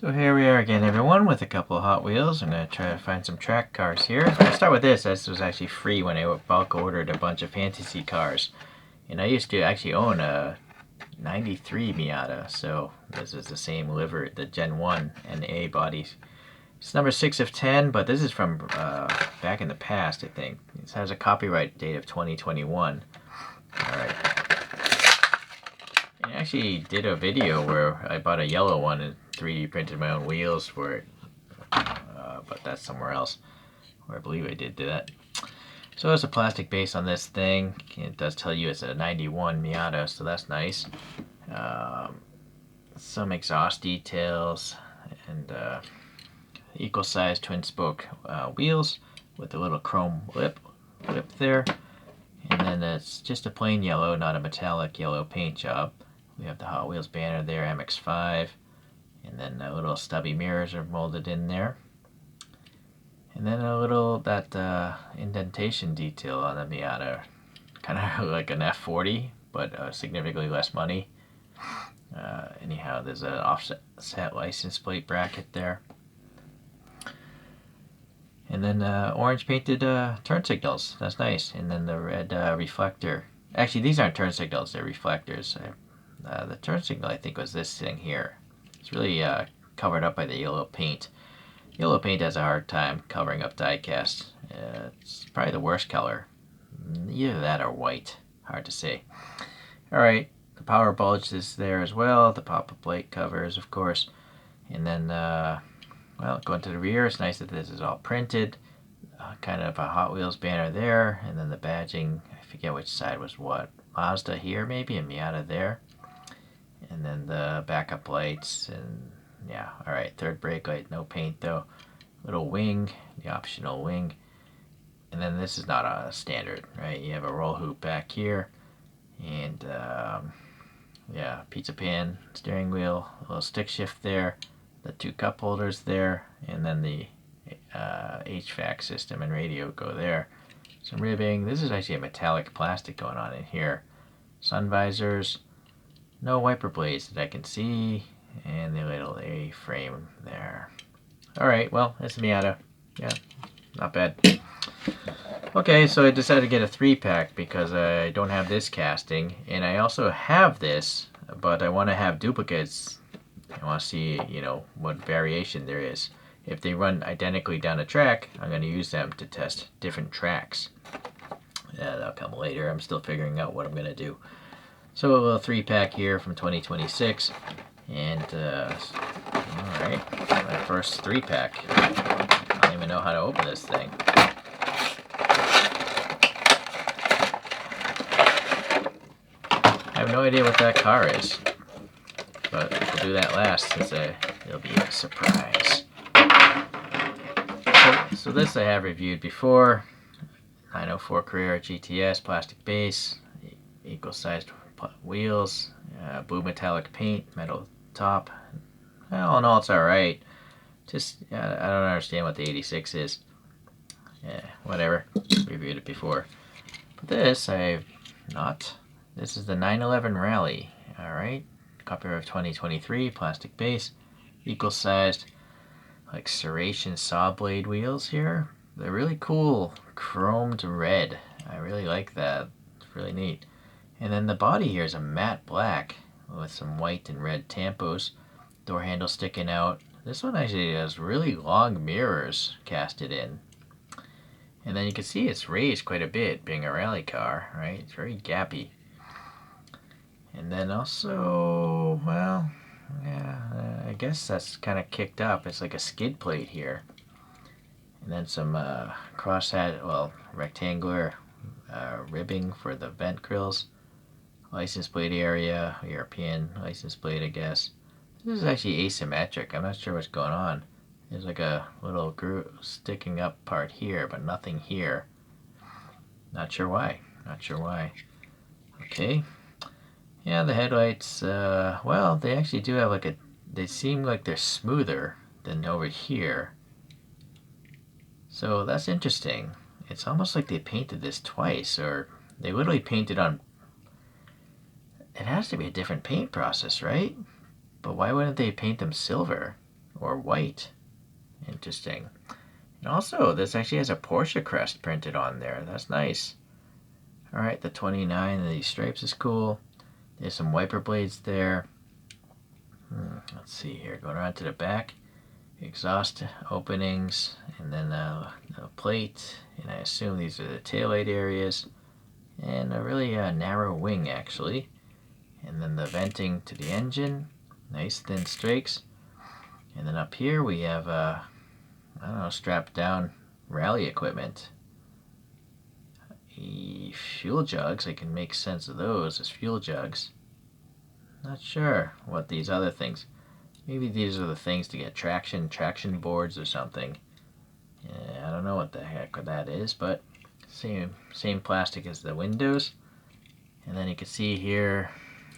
So here we are again, everyone, with a couple of Hot Wheels. I'm going to try to find some track cars here. I'll start with this. This was actually free when I bulk ordered a bunch of fantasy cars. And I used to actually own a 93 Miata, so this is the same livery, the Gen 1 and the A bodies. It's number 6 of 10, but this is from back in the past, I think. It has a copyright date of 2021. Alright. I actually did a video where I bought a yellow one and 3D printed my own wheels for it, but that's somewhere else, or I believe I did that. So there's a plastic base on this thing. It does tell you it's a 91 Miata, so that's nice. Some exhaust details and equal size twin spoke wheels with a little chrome lip there. And then it's just a plain yellow, not a metallic yellow paint job. We have the Hot Wheels banner there, MX5. And then little stubby mirrors are molded in there. And then a little, that indentation detail on the Miata. Kind of like an F40, but significantly less money. Anyhow, there's an offset license plate bracket there. And then orange painted turn signals. That's nice. And then the red reflector. Actually, these aren't turn signals, they're reflectors. The turn signal, I think, was this thing here. It's really covered up by the yellow paint. Yellow paint has a hard time covering up die-cast. It's probably the worst color. Either that or white. Hard to say. Alright, the power bulge is there as well. The pop-up light covers, of course. And then, well, going to the rear, it's nice that this is all printed. Kind of a Hot Wheels banner there. And then the badging, I forget which side was what. Mazda here maybe, and Miata there. And then the backup lights, and yeah, alright, third brake light, no paint though. Little wing, the optional wing. And then this is not a standard, right? You have a roll hoop back here, and yeah, pizza pan steering wheel, a little stick shift there, the 2 cup holders there, and then the HVAC system and radio go there. Some ribbing. This is actually a metallic plastic going on in here. Sun visors. No wiper blades that I can see, and the little A-frame there. Alright, well, it's a Miata. Yeah, not bad. Okay, so I decided to get a 3-pack because I don't have this casting, and I also have this, but I want to have duplicates. I want to see, you know, what variation there is. If they run identically down a track, I'm going to use them to test different tracks. Yeah, that'll come later. I'm still figuring out what I'm going to do. So a little 3-pack here from 2026, and alright, my first 3-pack. I don't even know how to open this thing. I have no idea what that car is, but we'll do that last since it'll be a surprise. So this I have reviewed before. 904 Carrera GTS, plastic base, equal sized wheels, blue metallic paint, metal top. Well, all in all, it's alright. Just, I don't understand what the 86 is. Yeah, whatever. Reviewed it before. But this, I've not. This is the 911 Rallye. Alright. Copyright of 2023, plastic base. Equal sized, like serration saw blade wheels here. They're really cool. Chromed red. I really like that. It's really neat. And then the body here is a matte black with some white and red tampos. Door handle sticking out. This one actually has really long mirrors casted in. And then you can see it's raised quite a bit, being a rally car, right? It's very gappy. And then also, well, yeah, I guess that's kind of kicked up. It's like a skid plate here. And then some crosshatch, well, rectangular ribbing for the vent grills. License plate area, European license plate, I guess. This is actually asymmetric. I'm not sure what's going on. There's like a little groove sticking up part here, but nothing here. Not sure why. Not sure why. Okay. Yeah, the headlights, well, they actually do have like they seem like they're smoother than over here. So that's interesting. It's almost like they painted this twice, or they literally painted on. It has to be a different paint process, right? But why wouldn't they paint them silver? or white. Interesting. And also, this actually has a Porsche crest printed on there. That's nice. Alright, the 29 of these stripes is cool. There's some wiper blades there. Let's see here. Going around to the back. Exhaust openings. And then a plate. And I assume these are the taillight areas. And a really narrow wing, actually. And then the venting to the engine. Nice thin strakes. And then up here we have, I don't know, strapped down Rallye equipment. Fuel jugs, I can make sense of those as fuel jugs. Not sure what these other things. Maybe these are the things to get traction boards or something. Yeah, I don't know what the heck that is, but same plastic as the windows. And then you can see here,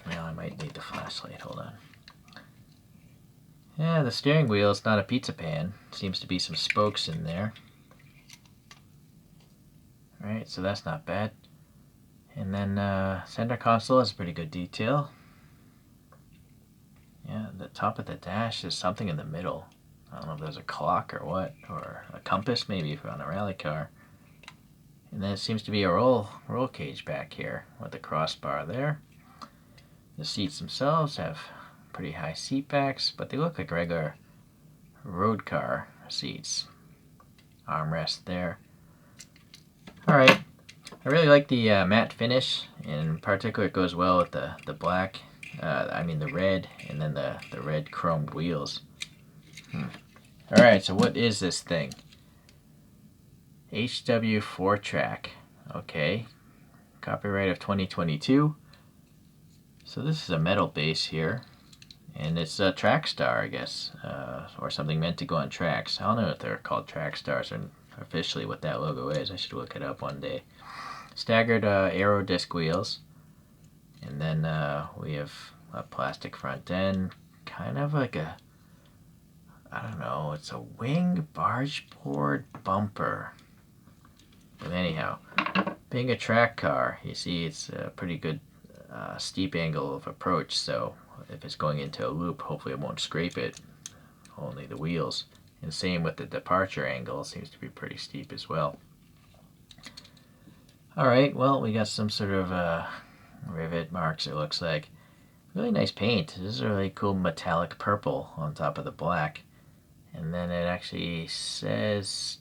well, I might need the flashlight, hold on. Yeah, the steering wheel is not a pizza pan. Seems to be some spokes in there. Alright, so that's not bad. And then center console has pretty good detail. Yeah, the top of the dash is something in the middle. I don't know if there's a clock or what, or a compass maybe if you're on a rally car. And then it seems to be a roll cage back here with the crossbar there. The seats themselves have pretty high seat backs, but they look like regular road car seats. Armrest there. Alright, I really like the matte finish. In particular, it goes well with the black, the red, and then the red chromed wheels. Alright, so what is this thing? HW-4-Trac. Okay. Copyright of 2022. So this is a metal base here. And it's a track star, I guess. Or something meant to go on tracks. I don't know if they're called track stars or officially what that logo is. I should look it up one day. Staggered aero disc wheels. And then we have a plastic front end. Kind of like a, I don't know, it's a wing barge board bumper. But anyhow, being a track car, you see it's a pretty good steep angle of approach, so if it's going into a loop, hopefully it won't scrape it, only the wheels. And same with the departure angle, seems to be pretty steep as well. Alright, well, we got some sort of rivet marks, it looks like. Really nice paint. This is a really cool metallic purple on top of the black. And then it actually says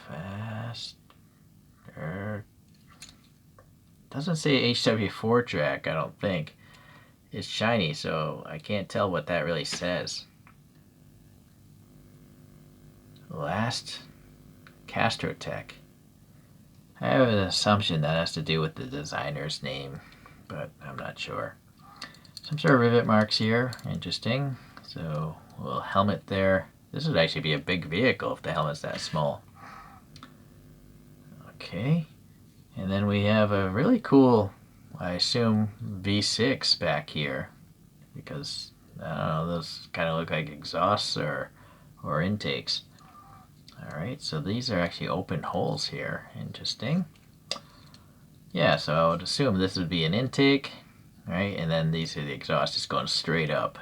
faster. Doesn't say HW-4-Trac, I don't think. It's shiny, so I can't tell what that really says. Last Castrotech. I have an assumption that has to do with the designer's name, but I'm not sure. Some sort of rivet marks here, interesting. So a little helmet there. This would actually be a big vehicle if the helmet's that small. Okay. And then we have a really cool, I assume, V6 back here. Because, I don't know, those kind of look like exhausts or intakes. Alright, so these are actually open holes here. Interesting. Yeah, so I would assume this would be an intake. Right, and then these are the exhaust just going straight up.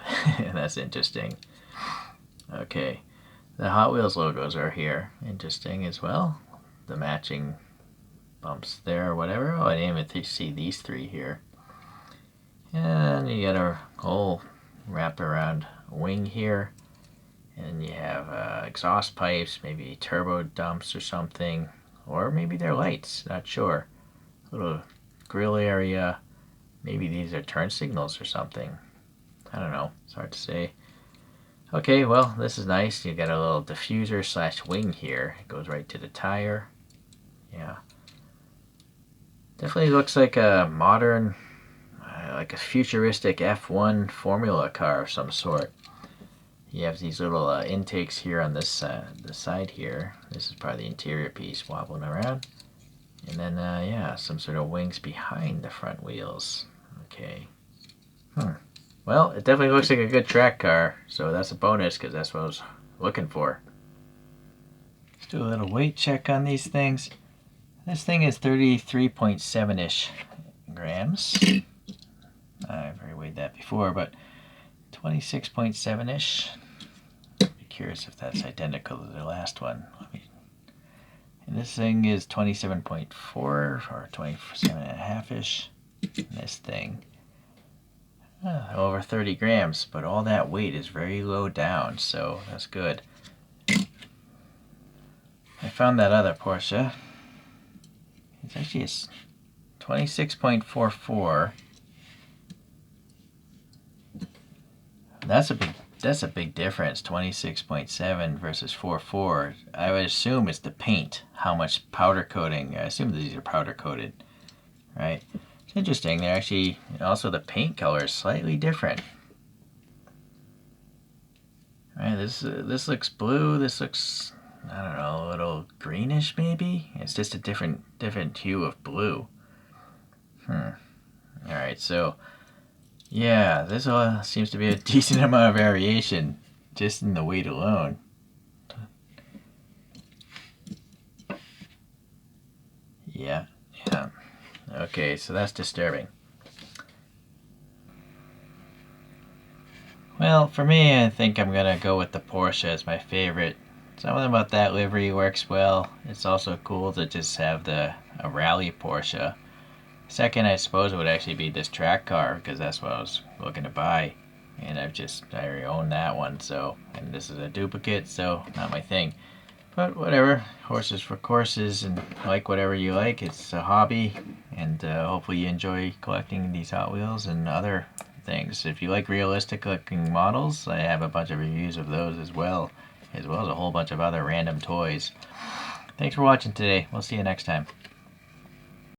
That's interesting. Okay, the Hot Wheels logos are here. Interesting as well. The matching bumps there or whatever. Oh, I didn't even see these three here. And you got a whole wraparound wing here. And you have exhaust pipes, maybe turbo dumps or something. Or maybe they're lights, not sure. Little grill area. Maybe these are turn signals or something. I don't know. It's hard to say. Okay, well, this is nice. You got a little diffuser slash wing here. It goes right to the tire. Yeah. Definitely looks like a modern, like a futuristic F1 Formula car of some sort. You have these little intakes here on this the side here. This is probably the interior piece wobbling around. And then, yeah, some sort of wings behind the front wheels. Okay. Well, it definitely looks like a good track car, so that's a bonus because that's what I was looking for. Let's do a little weight check on these things. This thing is 33.7-ish grams. I've already weighed that before, but 26.7-ish. Be curious if that's identical to the last one. And this thing is 27.4 or 27.5-ish. This thing, over 30 grams, but all that weight is very low down, so that's good. I found that other Porsche. It's actually a 26.44. That's a big difference. 26.7 versus 4.4. I would assume it's the paint. How much powder coating? I assume these are powder coated, right? It's interesting. They're actually also the paint color is slightly different. Right, this looks blue. This looks, I don't know, a little greenish maybe. It's just a different hue of blue. All right, so yeah, this seems to be a decent amount of variation just in the weight alone. Yeah. Okay, so that's disturbing. Well, for me, I think I'm gonna go with the Porsche as my favorite. Something about that livery works well. It's also cool to just have a rally Porsche. Second, I suppose it would actually be this track car because that's what I was looking to buy, and I already own that one. So, and this is a duplicate, so not my thing. But whatever, horses for courses, and like whatever you like. It's a hobby, and hopefully you enjoy collecting these Hot Wheels and other things. If you like realistic looking models, I have a bunch of reviews of those as well as a whole bunch of other random toys. Thanks for watching today. We'll see you next time.